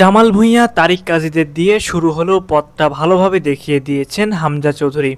জামাল ভুঁইয়া তারিক কাজীদের দিয়ে শুরু হলেও পথটা ভালোভাবে দেখিয়ে দিয়েছেন হামজা চৌধুরী।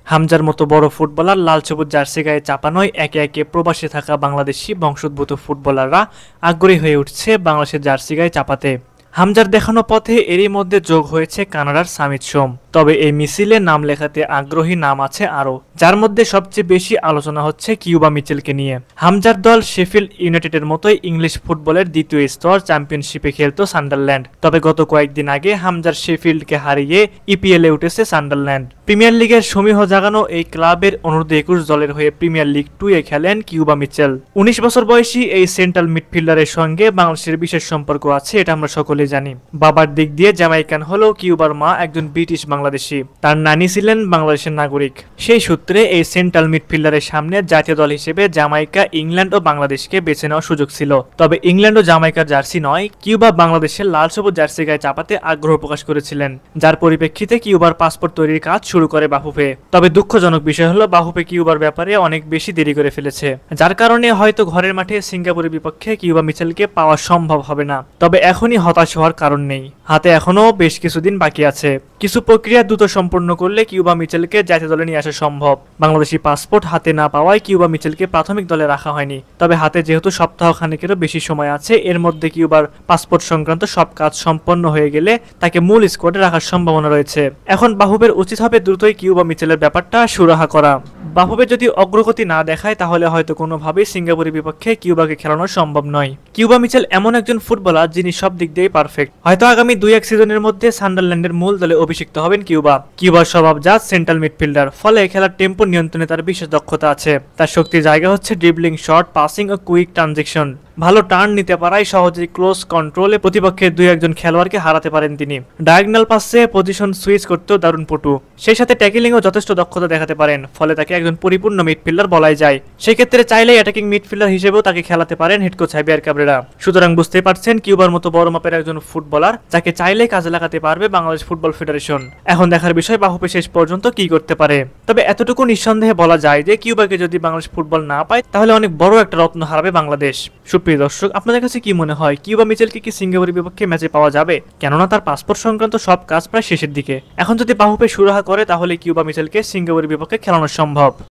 হামজার মতো বড় ফুটবলার লাল সবুজ জার্সি গায়ে চাপানোয় একে একে প্রবাসে থাকা বাংলাদেশি বংশোদ্ভূত ফুটবলাররা আগ্রহী হয়ে উঠছে বাংলাদেশের জার্সি গায়ে চাপাতে। হামজার দেখানো পথে এরই মধ্যে যোগ হয়েছে কানাডার সামিত সোম। তবে এই মিছিলে নাম লেখাতে আগ্রহী নাম আছে আরও, যার মধ্যে সবচেয়ে বেশি আলোচনা হচ্ছে কিউবা মিচেলকে নিয়ে। হামজার দল শেফিল্ড ইউনাইটেডের মতোই ইংলিশ ফুটবলের দ্বিতীয় স্তর চ্যাম্পিয়নশিপে খেলত সান্ডারল্যান্ড। তবে গত কয়েকদিন আগে হামজার শেফিল্ডকে হারিয়ে ইপিএলে উঠেছে সান্ডারল্যান্ড। প্রিমিয়ার লিগের সমীহ জাগানো এই ক্লাবের অনূর্ধ্ব-21 দলের হয়ে প্রিমিয়ার লিগ 2-এ খেলেন কিউবা মিচেল। 19 বছর বয়সী এই সেন্ট্রাল মিডফিল্ডারের সঙ্গে বাংলাদেশের বিশেষ সম্পর্ক আছে, এটা আমরা সকলে জানি। বাবার দিক দিয়ে জ্যামাইকান হলেও কিউবার মা একজন ব্রিটিশ বাংলাদেশি, তার নানি ছিলেন বাংলাদেশের নাগরিক। সেই সূত্রে এই সেন্ট্রাল মিডফিল্ডারের সামনে জাতীয় দল হিসেবে জামাইকা, ইংল্যান্ড ও বাংলাদেশকে বেছে নেওয়ার সুযোগ ছিল। তবে ইংল্যান্ড ও জামাইকার জার্সি নয়, কিউবা বাংলাদেশের লাল সবুজ জার্সি গায়ে চাপাতে আগ্রহ প্রকাশ করেছিলেন, যার পরিপ্রেক্ষিতে কিউবার পাসপোর্ট তৈরির কাজ শুরু করে বাফুফে। তবে দুঃখজনক বিষয় হলো বাফুফে কিউবার ব্যাপারে অনেক বেশি দেরি করে ফেলেছে, যার কারণে হয়তো ঘরের মাঠে সিঙ্গাপুরের বিপক্ষে কিউবা মিচেলকে পাওয়া সম্ভব হবে না। তবে এখনই হতাশ হওয়ার কারণ নেই, হাতে এখনো বেশ কিছুদিন বাকি আছে। কিছু প্রক্রিয়া দ্রুত সম্পন্ন করলে কিউবা মিচেলকে জাতীয় দলে নিয়ে আসা সম্ভব। বাংলাদেশি পাসপোর্ট হাতে না পাওয়ায় কিউবা মিচেলকে প্রাথমিক দলে রাখা হয়নি। তবে হাতে যেহেতু সপ্তাহ খানেকেরও বেশি সময় আছে, এর মধ্যে কিউবার পাসপোর্ট সংক্রান্ত সব কাজ সম্পন্ন হয়ে গেলে তাকে মূল স্কোয়াডে রাখার সম্ভাবনা রয়েছে। এখন বাফুফের উচিত হবে দ্রুতই কিউবা মিচেলের ব্যাপারটা সুরাহা করা। বাফুফে যদি অগ্রগতি না দেখায় তাহলে হয়তো কোনোভাবেই সিঙ্গাপুরের বিপক্ষে কিউবাকে খেলানো সম্ভব নয়। কিউবা মিচেল এমন একজন ফুটবলার যিনি সব দিক দিয়েই পারফেক্ট। হয়তো আগামী 2-1 সিজনের মধ্যে সান্ডারল্যান্ডের মূল দলে অভিষিক্ত হবেন কিউবা। কিউবার স্বভাবজাত সেন্ট্রাল মিডফিল্ডার, ফলে খেলার টেম্পো নিয়ন্ত্রণে তার বিশেষ দক্ষতা আছে। তার শক্তির জায়গা হচ্ছে ড্রিবলিং, শট, পাসিং ও কুইক ট্রানজিকশন। ভালো টার্ন নিতে পারায় সহজেই ক্লোজ কন্ট্রোলে প্রতিপক্ষের 2-1 খেলোয়াড়কে হারাতে পারেন তিনি। ডায়াগোনাল পাসে পজিশন সুইচ করতেও দারুণ পটু, সেই সাথে ট্যাকেলিংও যথেষ্ট দক্ষতা দেখাতে পারেন, ফলে তাকে একজন পরিপূর্ণ মিডফিল্ডার বলাই যায়। সেই ক্ষেত্রে চাইলেই অ্যাটাকিং মিডফিল্ডার হিসেবেও তাকে খেলাতে পারেন হেড কোচ হাবিয়ার ক্যাব্রেরা। সুতরাং বুঝতেই পারছেন কিউবার মতো বড় মাপের একজন ফুটবলার, যাকে চাইলেই কাজে লাগাতে পারবে বাংলাদেশ ফুটবল ফেডারেশন। এখন দেখার বিষয় বাফুফে শেষ পর্যন্ত কি করতে পারে। তবে এতটুকু নিঃসন্দেহে বলা যায় যে কিউবাকে যদি বাংলাদেশ ফুটবল না পায় তাহলে অনেক বড় একটা রত্ন হারাবে বাংলাদেশ। সুপ্রিয় দর্শক, আপনাদের কাছে কি মনে হয় কিউবা মিচেলকে কি সিঙ্গাপুরের বিপক্ষে ম্যাচে পাওয়া যাবে? কেননা তার পাসপোর্ট সংক্রান্ত সব কাজ প্রায় শেষের দিকে। এখন যদি বাফুফে সুরাহা করে তাহলে কিউবা মিচেলকে সিঙ্গাপুরের বিপক্ষে খেলানো সম্ভব।